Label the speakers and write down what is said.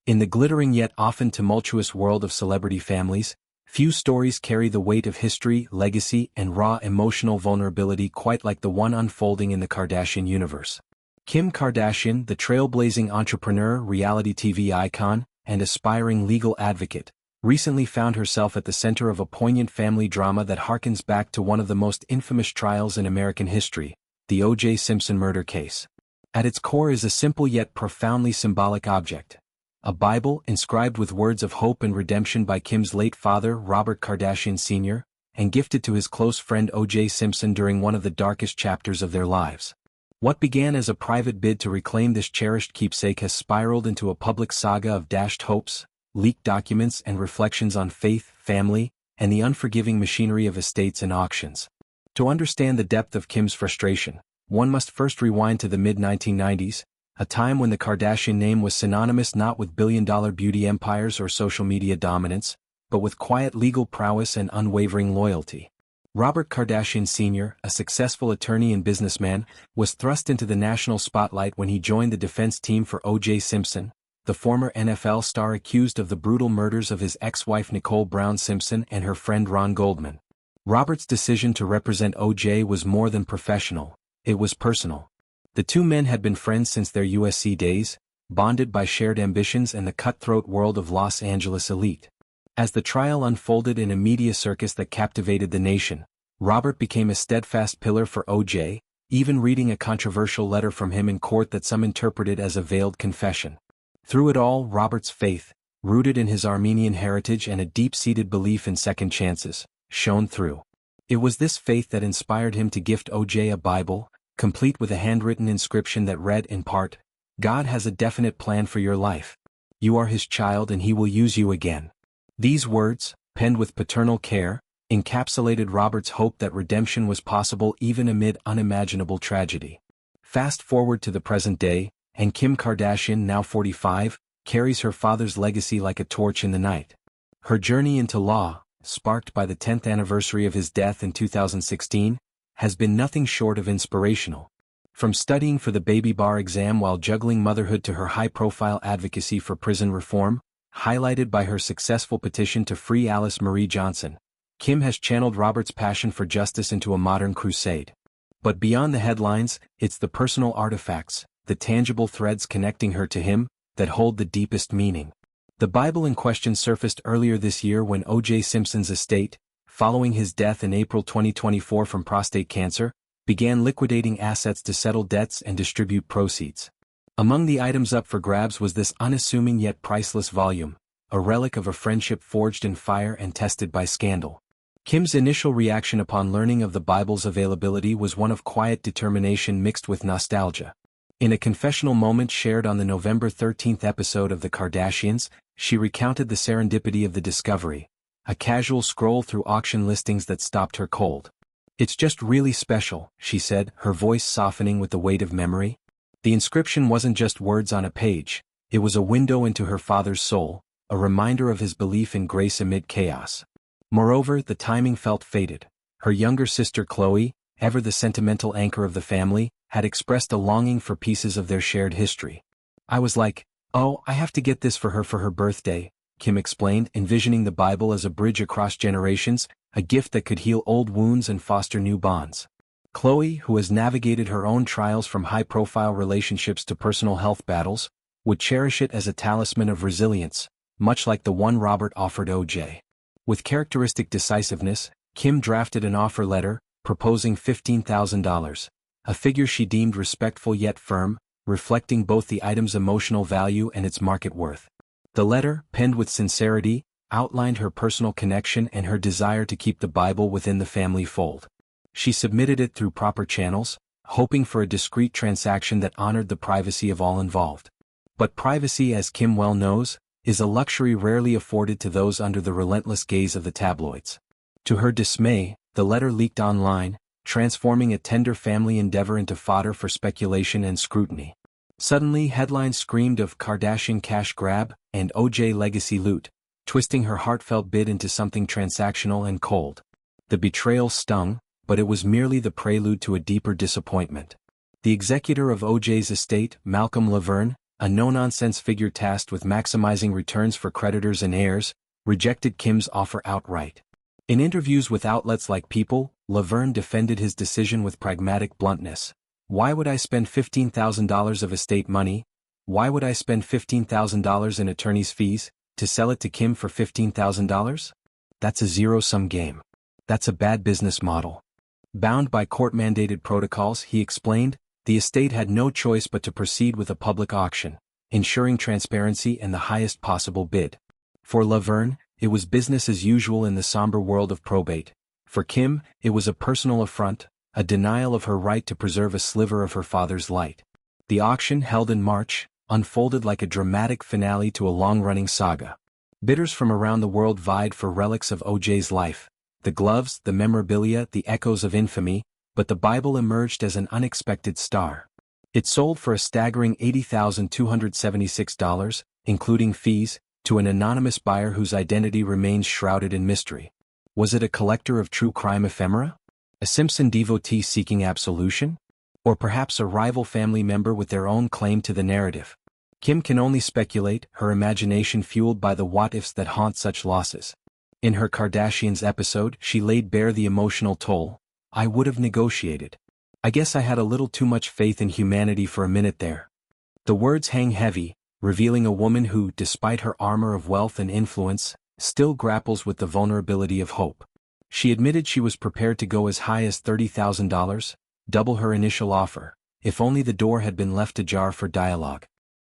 Speaker 1: In the glittering yet often tumultuous world of celebrity families, few stories carry the weight of history, legacy, and raw emotional vulnerability quite like the one unfolding in the Kardashian universe. Kim Kardashian, the trailblazing entrepreneur, reality TV icon, and aspiring legal advocate, recently found herself at the center of a poignant family drama that harkens back to one of the most infamous trials in American history, the O.J. Simpson murder case. At its core is a simple yet profoundly symbolic object: a Bible inscribed with words of hope and redemption by Kim's late father, Robert Kardashian Sr., and gifted to his close friend O.J. Simpson during one of the darkest chapters of their lives. What began as a private bid to reclaim this cherished keepsake has spiraled into a public saga of dashed hopes, leaked documents, and reflections on faith, family, and the unforgiving machinery of estates and auctions. To understand the depth of Kim's frustration, one must first rewind to the mid-1990s, a time when the Kardashian name was synonymous not with billion-dollar beauty empires or social media dominance, but with quiet legal prowess and unwavering loyalty. Robert Kardashian Sr., a successful attorney and businessman, was thrust into the national spotlight when he joined the defense team for O.J. Simpson, the former NFL star accused of the brutal murders of his ex-wife Nicole Brown Simpson and her friend Ron Goldman. Robert's decision to represent O.J. was more than professional, it was personal. The two men had been friends since their USC days, bonded by shared ambitions and the cutthroat world of Los Angeles elite. As the trial unfolded in a media circus that captivated the nation, Robert became a steadfast pillar for O.J., even reading a controversial letter from him in court that some interpreted as a veiled confession. Through it all, Robert's faith, rooted in his Armenian heritage and a deep-seated belief in second chances, shone through. It was this faith that inspired him to gift O.J. a Bible, complete with a handwritten inscription that read in part, "God has a definite plan for your life. You are his child and he will use you again." These words, penned with paternal care, encapsulated Robert's hope that redemption was possible even amid unimaginable tragedy. Fast forward to the present day, and Kim Kardashian, now 45, carries her father's legacy like a torch in the night. Her journey into law, sparked by the 10th anniversary of his death in 2016, has been nothing short of inspirational. From studying for the baby bar exam while juggling motherhood to her high-profile advocacy for prison reform, highlighted by her successful petition to free Alice Marie Johnson, Kim has channeled Robert's passion for justice into a modern crusade. But beyond the headlines, it's the personal artifacts, the tangible threads connecting her to him, that hold the deepest meaning. The Bible in question surfaced earlier this year when O.J. Simpson's estate, following his death in April 2024 from prostate cancer, began liquidating assets to settle debts and distribute proceeds. Among the items up for grabs was this unassuming yet priceless volume, a relic of a friendship forged in fire and tested by scandal. Kim's initial reaction upon learning of the Bible's availability was one of quiet determination mixed with nostalgia. In a confessional moment shared on the November 13th episode of The Kardashians, she recounted the serendipity of the discovery, a casual scroll through auction listings that stopped her cold. "It's just really special," she said, her voice softening with the weight of memory. The inscription wasn't just words on a page, it was a window into her father's soul, a reminder of his belief in grace amid chaos. Moreover, the timing felt fated. Her younger sister Chloe, ever the sentimental anchor of the family, had expressed a longing for pieces of their shared history. "I was like, oh, I have to get this for her birthday," Kim explained, envisioning the Bible as a bridge across generations, a gift that could heal old wounds and foster new bonds. Chloe, who has navigated her own trials from high-profile relationships to personal health battles, would cherish it as a talisman of resilience, much like the one Robert offered O.J. With characteristic decisiveness, Kim drafted an offer letter, proposing $15,000, a figure she deemed respectful yet firm, reflecting both the item's emotional value and its market worth. The letter, penned with sincerity, outlined her personal connection and her desire to keep the Bible within the family fold. She submitted it through proper channels, hoping for a discreet transaction that honored the privacy of all involved. But privacy, as Kim well knows, is a luxury rarely afforded to those under the relentless gaze of the tabloids. To her dismay, the letter leaked online, transforming a tender family endeavor into fodder for speculation and scrutiny. Suddenly, headlines screamed of Kardashian cash grab and O.J. legacy loot, twisting her heartfelt bid into something transactional and cold. The betrayal stung, but it was merely the prelude to a deeper disappointment. The executor of O.J.'s estate, Malcolm Laverne, a no-nonsense figure tasked with maximizing returns for creditors and heirs, rejected Kim's offer outright. In interviews with outlets like People, Laverne defended his decision with pragmatic bluntness. "Why would I spend $15,000 of estate money? Why would I spend $15,000 in attorney's fees to sell it to Kim for $15,000? That's a zero-sum game. That's a bad business model." Bound by court-mandated protocols, he explained, the estate had no choice but to proceed with a public auction, ensuring transparency and the highest possible bid. For Laverne, it was business as usual in the somber world of probate. For Kim, it was a personal affront, a denial of her right to preserve a sliver of her father's light. The auction, held in March, unfolded like a dramatic finale to a long-running saga. Bidders from around the world vied for relics of OJ's life, the gloves, the memorabilia, the echoes of infamy, but the Bible emerged as an unexpected star. It sold for a staggering $80,276, including fees, to an anonymous buyer whose identity remains shrouded in mystery. Was it a collector of true crime ephemera? A Simpson devotee seeking absolution? Or perhaps a rival family member with their own claim to the narrative? Kim can only speculate, her imagination fueled by the what-ifs that haunt such losses. In her Kardashians episode, she laid bare the emotional toll. "I would have negotiated. I guess I had a little too much faith in humanity for a minute there." The words hang heavy, revealing a woman who, despite her armor of wealth and influence, still grapples with the vulnerability of hope. She admitted she was prepared to go as high as $30,000, double her initial offer, if only the door had been left ajar for dialogue.